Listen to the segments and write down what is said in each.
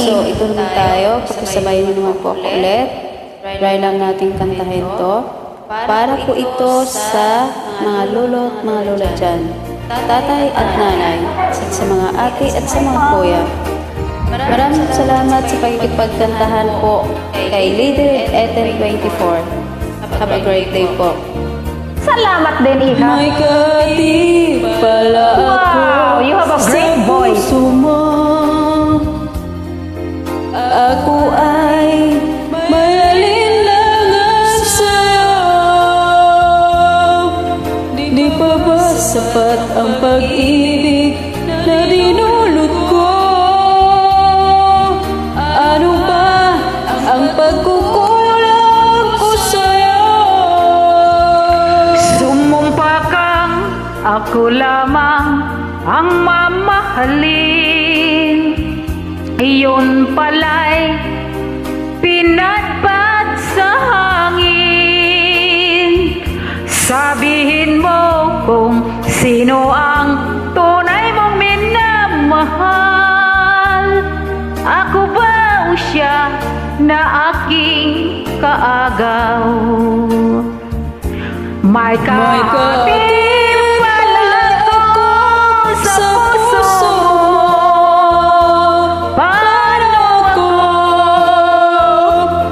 So, ito naman tayo. Pakisabay nyo naman po ako ulit. Try lang natin kantahin to. Para po ito sa mga lolo at mga lola dyan. Tatay at nanay. At sa mga ate at sa mga kuya. Maraming salamat sa pagkikipagkantahan po kay Leader Eten 24. Have a great day po. Salamat din, Iha. May katip pala ako. Wow, you have a great voice. Sa puso mo. Ako ay may alinlangan sa'yo. Di pa ba sapat ang pag-ibig na dinulot ko? Ano ba ang pagkukulang ko sa'yo? Sumumpa kang ako lamang ang mamahalin. Iyon pala'y pinatpat sa hangin. Sabihin mo kung sino ang tunay mong minamahal. Ako ba o siya na aking kaagaw? May kahatim pala ako sa puso mo. Paano ako?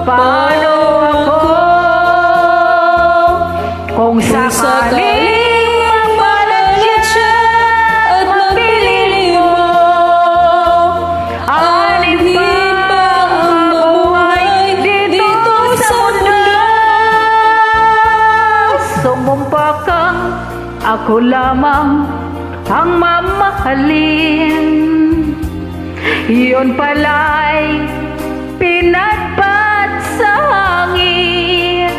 Paano ako? Kung sakaling mapalanggit siya at mapili mo, alin pa ang mabuhay dito sa mundo? Sumumpa kang ako lamang ang mamahalin. Iyon pala'y pinatpat sa hangin.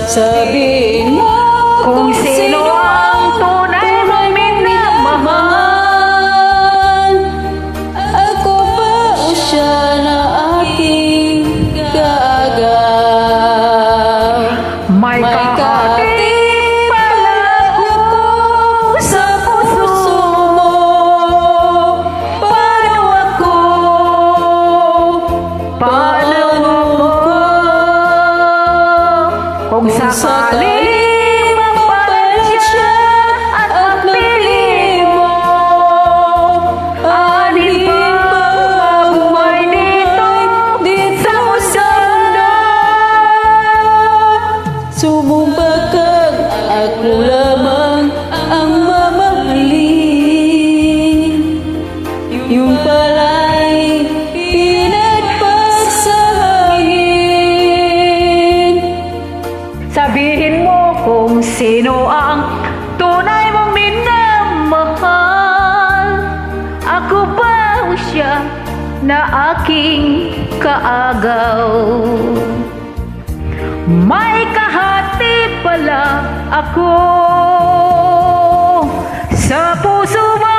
Sabihin mo Kung sino ang tunay mong minamahal. Ako ba o siya na aking kaagaw? May kahatim pala ako sa puso mo. Paano ako? Paano ako? Kung sakaling mapalit siya at mapili mo, alin pa mabuhay dito sa mundo? Sumumpa kang ako lamang ang mamahalin. Yung pala'y pinatpat sa hangin. Sabihin mo kung sino ang tunay mong minamahal. Ako ba o siya na aking kaagaw? May kahati pala ako sa puso mo.